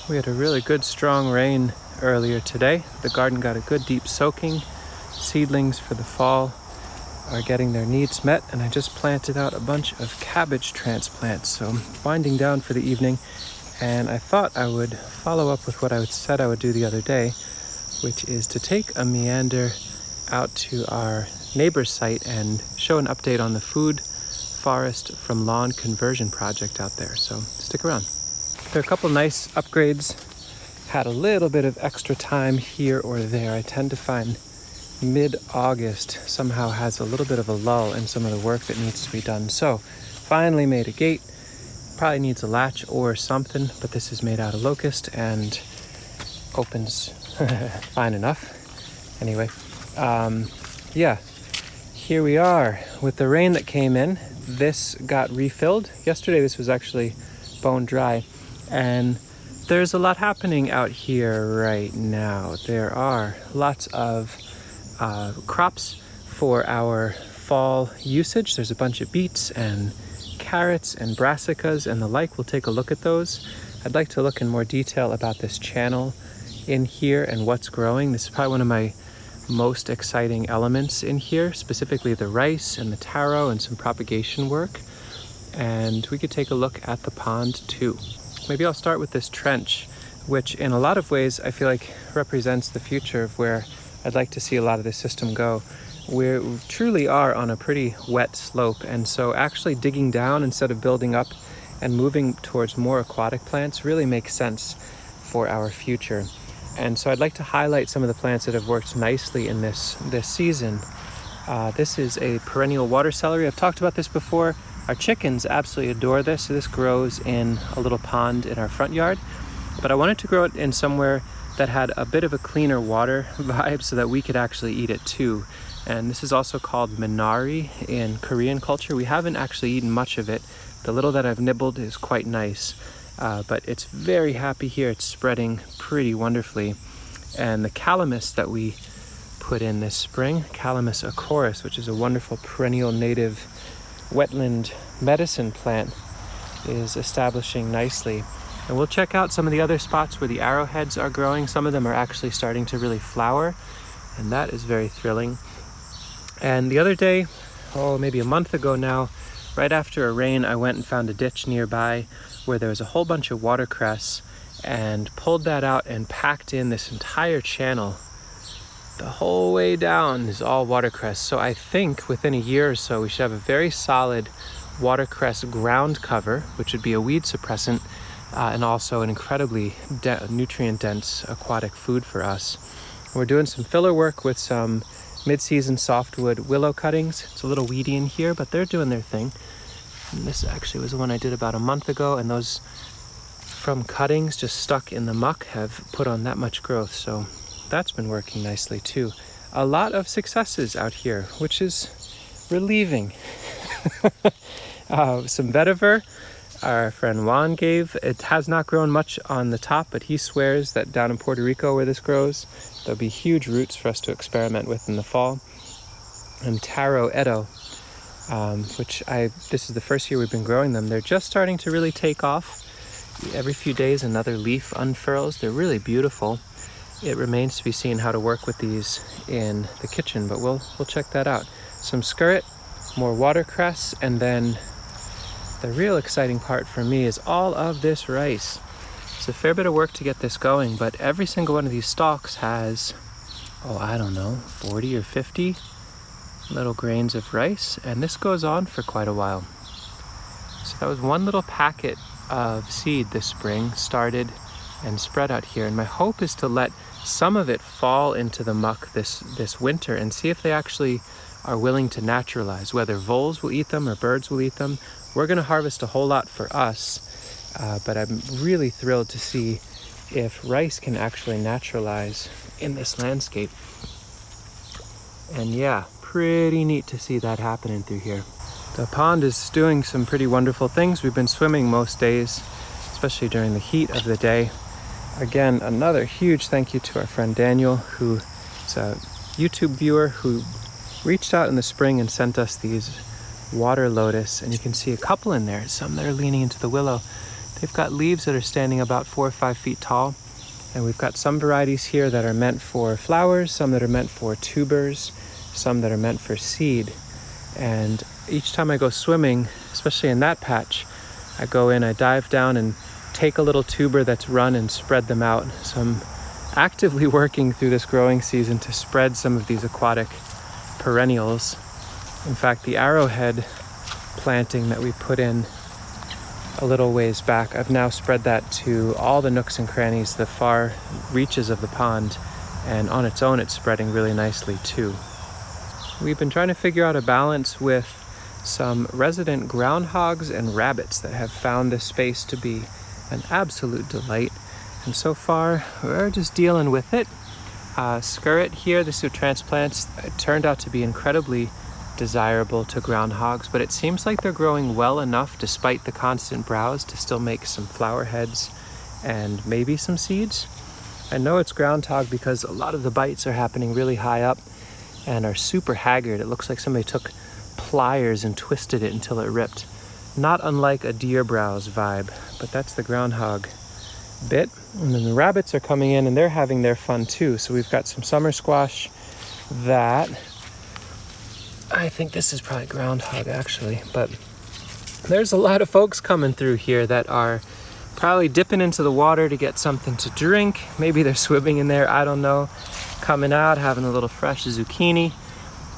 We had a really good strong rain earlier today. The garden got a good deep soaking. Seedlings for the fall are getting their needs met, and I just planted out a bunch of cabbage transplants. So I'm winding down for the evening, and I thought I would follow up with what I said I would do the other day, which is to take a meander out to our neighbor's site and show an update on the food forest from lawn conversion project out there. So stick around. There are a couple nice upgrades. Had a little bit of extra time here or there. I tend to find mid-August somehow has a little bit of a lull in some of the work that needs to be done. So finally made a gate. Probably needs a latch or something, but this is made out of locust and opens fine enough. Anyway, yeah, here we are with the rain that came in. This got refilled. Yesterday this was actually bone dry, and there's a lot happening out here right now. There are lots of crops for our fall usage. There's a bunch of beets and carrots and brassicas and the like. We'll take a look at those. I'd like to look in more detail about this channel in here and what's growing. This is probably one of my most exciting elements in here, specifically the rice and the taro and some propagation work. And we could take a look at the pond too. Maybe I'll start with this trench, which in a lot of ways I feel like represents the future of where I'd like to see a lot of this system go. We truly are on a pretty wet slope, and so actually digging down instead of building up and moving towards more aquatic plants really makes sense for our future. And so I'd like to highlight some of the plants that have worked nicely in this season. This is a perennial water celery. I've talked about this before. Our chickens absolutely adore this. So this grows in a little pond in our front yard, but I wanted to grow it in somewhere that had a bit of a cleaner water vibe so that we could actually eat it too. And this is also called minari in Korean culture. We haven't actually eaten much of it. The little that I've nibbled is quite nice, but it's very happy here. It's spreading pretty wonderfully. And the calamus that we put in this spring, Calamus acorus, which is a wonderful perennial native wetland medicine plant, is establishing nicely. And we'll check out some of the other spots where the arrowheads are growing. Some of them are actually starting to really flower, and that is very thrilling. And the other day, maybe a month ago now, right after a rain, I went and found a ditch nearby where there was a whole bunch of watercress, and pulled that out and packed in this entire channel. The whole way down is all watercress. So I think within a year or so, we should have a very solid watercress ground cover, which would be a weed suppressant, and also an incredibly nutrient-dense aquatic food for us. We're doing some filler work with some mid-season softwood willow cuttings. It's a little weedy in here, but they're doing their thing. And this actually was the one I did about a month ago, and those from cuttings just stuck in the muck have put on that much growth. So that's been working nicely too. A lot of successes out here, which is relieving. Some vetiver our friend Juan gave. It has not grown much on the top, but he swears that down in Puerto Rico where this grows, there'll be huge roots for us to experiment with in the fall. And taro edo, which this is the first year we've been growing them. They're just starting to really take off. Every few days another leaf unfurls. They're really beautiful. It remains to be seen how to work with these in the kitchen, but we'll check that out. Some skirret, more watercress, and then the real exciting part for me is all of this rice. It's a fair bit of work to get this going, but every single one of these stalks has, 40 or 50 little grains of rice, and this goes on for quite a while. So that was one little packet of seed this spring, started and spread out here, and my hope is to let some of it fall into the muck this winter and see if they actually are willing to naturalize, whether voles will eat them or birds will eat them. We're going to harvest a whole lot for us, but I'm really thrilled to see if rice can actually naturalize in this landscape. And yeah, pretty neat to see that happening through here. The pond is doing some pretty wonderful things. We've been swimming most days, especially during the heat of the day. Again, another huge thank you to our friend Daniel, who is a YouTube viewer who reached out in the spring and sent us these water lotus, and you can see a couple in there, some that are leaning into the willow. They've got leaves that are standing about 4 or 5 feet tall. And we've got some varieties here that are meant for flowers, some that are meant for tubers, some that are meant for seed. And each time I go swimming, especially in that patch, I go in, I dive down and take a little tuber that's run and spread them out. So I'm actively working through this growing season to spread some of these aquatic perennials. In fact, the arrowhead planting that we put in a little ways back, I've now spread that to all the nooks and crannies, the far reaches of the pond, and on its own it's spreading really nicely too. We've been trying to figure out a balance with some resident groundhogs and rabbits that have found this space to be an absolute delight, and so far we're just dealing with it. Skirret here, the two transplants, it turned out to be incredibly desirable to groundhogs, but it seems like they're growing well enough despite the constant browse to still make some flower heads and maybe some seeds. I know it's groundhog because a lot of the bites are happening really high up and are super haggard. It looks like somebody took pliers and twisted it until it ripped. Not unlike a deer browse vibe, but that's the groundhog bit. And then the rabbits are coming in and they're having their fun too. So we've got some summer squash that I think this is probably groundhog actually, but there's a lot of folks coming through here that are probably dipping into the water to get something to drink. Maybe they're swimming in there, I don't know. Coming out, having a little fresh zucchini.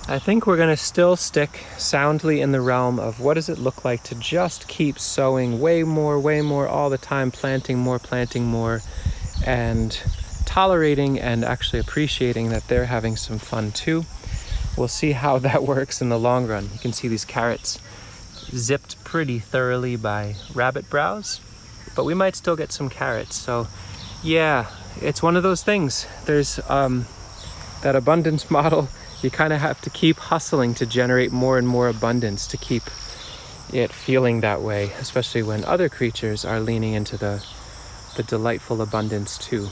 I think we're gonna still stick soundly in the realm of what does it look like to just keep sowing way more all the time, planting more, and tolerating and actually appreciating that they're having some fun too. We'll see how that works in the long run. You can see these carrots zipped pretty thoroughly by rabbit browse, but we might still get some carrots. So yeah, it's one of those things. There's that abundance model. You kind of have to keep hustling to generate more and more abundance to keep it feeling that way, especially when other creatures are leaning into the delightful abundance too.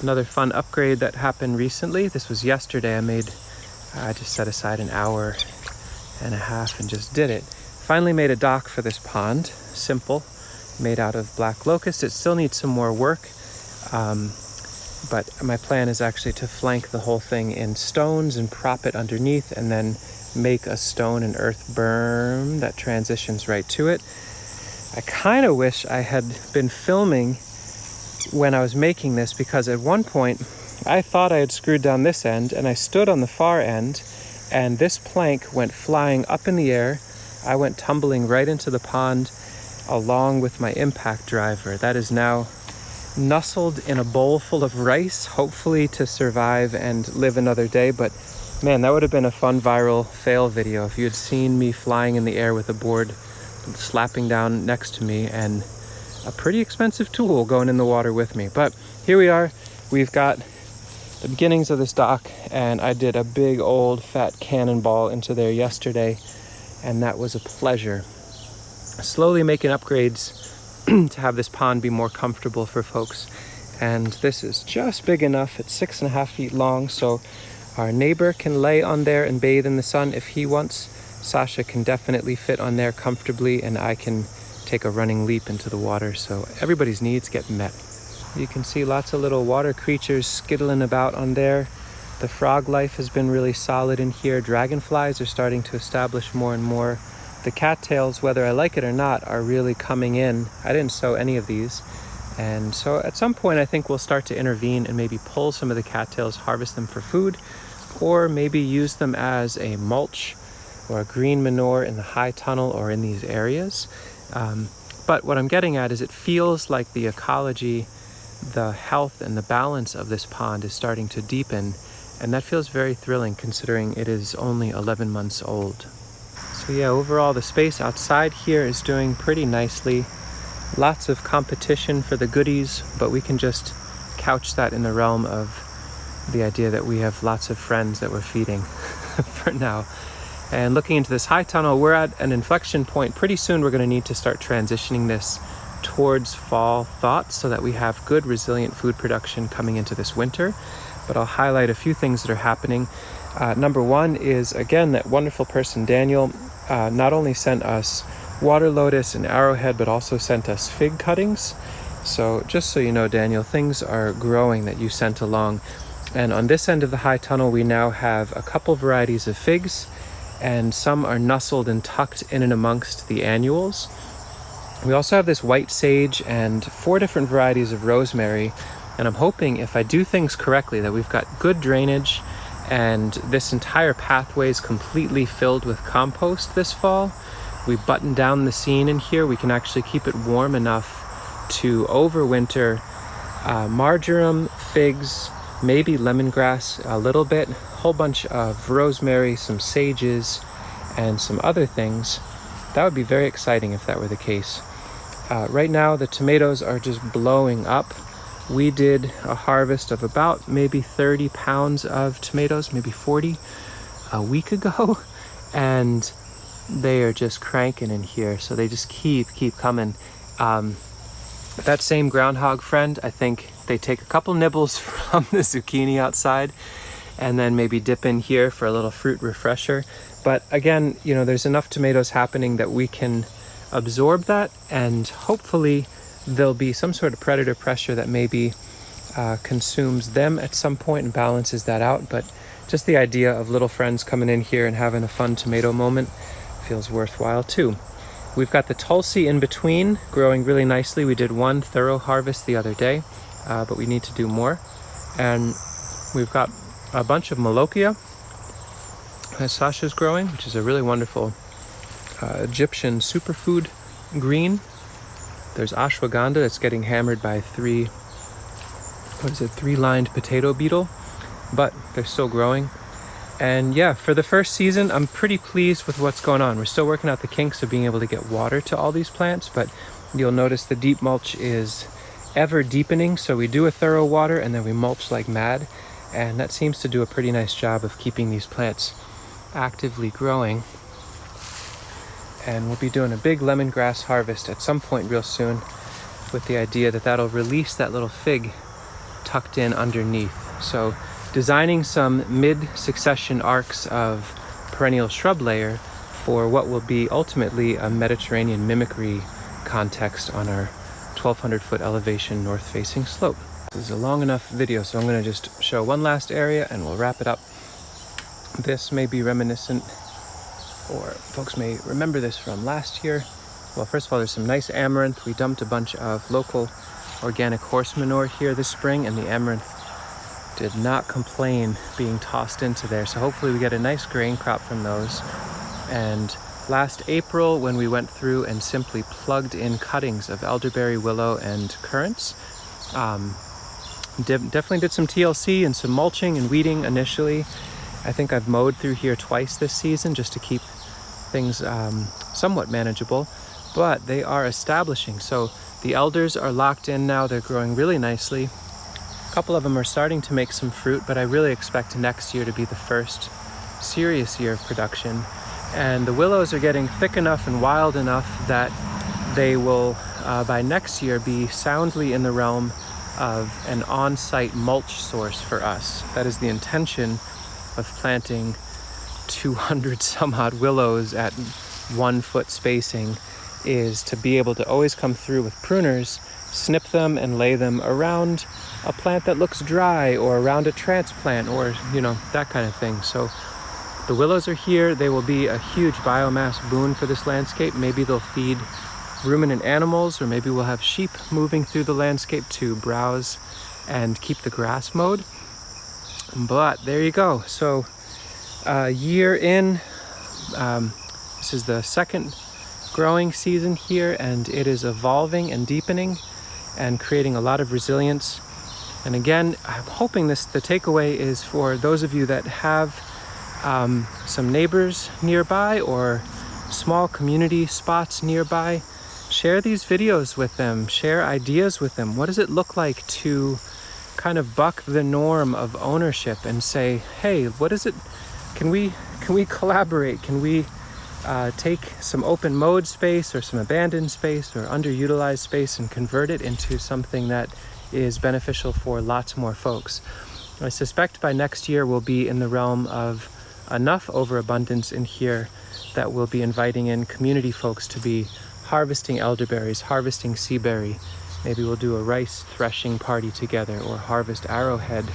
Another fun upgrade that happened recently, this was yesterday, I just set aside an hour and a half and just did it. Finally made a dock for this pond, simple, made out of black locust. It still needs some more work, but my plan is actually to flank the whole thing in stones and prop it underneath and then make a stone and earth berm that transitions right to it. I kind of wish I had been filming when I was making this, because at one point I thought I had screwed down this end and I stood on the far end and this plank went flying up in the air. I went tumbling right into the pond along with my impact driver. That is now nestled in a bowl full of rice, hopefully to survive and live another day. But man, that would have been a fun viral fail video if you had seen me flying in the air with a board slapping down next to me and a pretty expensive tool going in the water with me. But here we are. We've got the beginnings of this dock, and I did a big old fat cannonball into there yesterday, and that was a pleasure. Slowly making upgrades to have this pond be more comfortable for folks, and this is just big enough. It's 6.5 feet long, so our neighbor can lay on there and bathe in the sun if he wants. Sasha can definitely fit on there comfortably, and I can take a running leap into the water, so everybody's needs get met. You can see lots of little water creatures skittling about on there. The frog life has been really solid in here. Dragonflies are starting to establish more and more. The cattails, whether I like it or not, are really coming in. I didn't sow any of these. And so at some point I think we'll start to intervene and maybe pull some of the cattails, harvest them for food, or maybe use them as a mulch or a green manure in the high tunnel or in these areas. But what I'm getting at is it feels like the ecology, the health and the balance of this pond is starting to deepen, and that feels very thrilling considering it is only 11 months old. So yeah, overall the space outside here is doing pretty nicely. Lots of competition for the goodies, but we can just couch that in the realm of the idea that we have lots of friends that we're feeding for now. And looking into this high tunnel, we're at an inflection point. Pretty soon we're going to need to start transitioning this towards fall thoughts so that we have good resilient food production coming into this winter. But I'll highlight a few things that are happening. Number one is, again, that wonderful person Daniel not only sent us water lotus and arrowhead, but also sent us fig cuttings. So just so you know, Daniel, things are growing that you sent along. And on this end of the high tunnel, we now have a couple varieties of figs, and some are nestled and tucked in and amongst the annuals. We also have this white sage and 4 different varieties of rosemary. And I'm hoping, if I do things correctly, that we've got good drainage and this entire pathway is completely filled with compost this fall. We button down the scene in here. We can actually keep it warm enough to overwinter marjoram, figs, maybe lemongrass a little bit, a whole bunch of rosemary, some sages, and some other things. That would be very exciting if that were the case. Right now, the tomatoes are just blowing up. We did a harvest of about maybe 30 pounds of tomatoes, maybe 40, a week ago, and they are just cranking in here. So they just keep coming. That same groundhog friend, I think they take a couple nibbles from the zucchini outside and then maybe dip in here for a little fruit refresher. But again, you know, there's enough tomatoes happening that we can absorb that, and hopefully there'll be some sort of predator pressure that maybe consumes them at some point and balances that out. But just the idea of little friends coming in here and having a fun tomato moment feels worthwhile too. We've got the Tulsi in between growing really nicely. We did one thorough harvest the other day, but we need to do more. And we've got a bunch of Malokia that Sasha's growing, which is a really wonderful Egyptian superfood green. There's ashwagandha that's getting hammered by three-lined potato beetle, but they're still growing. And yeah, for the first season, I'm pretty pleased with what's going on. We're still working out the kinks of being able to get water to all these plants, but you'll notice the deep mulch is ever deepening. So we do a thorough water and then we mulch like mad. And that seems to do a pretty nice job of keeping these plants actively growing. And we'll be doing a big lemongrass harvest at some point real soon, with the idea that that'll release that little fig tucked in underneath. So designing some mid-succession arcs of perennial shrub layer for what will be ultimately a Mediterranean mimicry context on our 1,200 foot elevation north-facing slope. This is a long enough video, so I'm going to just show one last area and we'll wrap it up. This may be reminiscent, or folks may remember this from last year. Well, first of all, there's some nice amaranth. We dumped a bunch of local organic horse manure here this spring, and the amaranth did not complain being tossed into there. So hopefully we get a nice grain crop from those. And last April, when we went through and simply plugged in cuttings of elderberry, willow, and currants, definitely did some TLC and some mulching and weeding initially. I think I've mowed through here twice this season just to keep things somewhat manageable, but they are establishing. So the elders are locked in now. They're growing really nicely. A couple of them are starting to make some fruit, but I really expect next year to be the first serious year of production. And the willows are getting thick enough and wild enough that they will, by next year, be soundly in the realm of an on-site mulch source for us. That is the intention of planting 200 some odd willows at 1 foot spacing, is to be able to always come through with pruners, snip them and lay them around a plant that looks dry or around a transplant, or you know, that kind of thing. So the willows are here. They will be a huge biomass boon for this landscape. Maybe they'll feed ruminant animals, or maybe we'll have sheep moving through the landscape to browse and keep the grass mowed. But there you go. So a year in, this is the second growing season here, and it is evolving and deepening and creating a lot of resilience. And again, I'm hoping the takeaway is for those of you that have some neighbors nearby or small community spots nearby, share these videos with them, share ideas with them. What does it look like to kind of buck the norm of ownership and say, hey, what is it? Can we collaborate? Can we take some open mode space or some abandoned space or underutilized space and convert it into something that is beneficial for lots more folks? I suspect by next year we'll be in the realm of enough overabundance in here that we'll be inviting in community folks to be harvesting elderberries, harvesting seaberry. Maybe we'll do a rice threshing party together, or harvest arrowhead,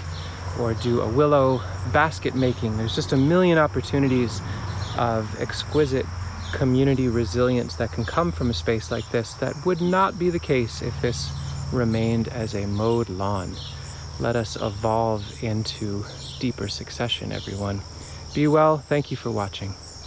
or do a willow basket making. There's just a million opportunities of exquisite community resilience that can come from a space like this that would not be the case if this remained as a mowed lawn. Let us evolve into deeper succession, everyone. Be well. Thank you for watching.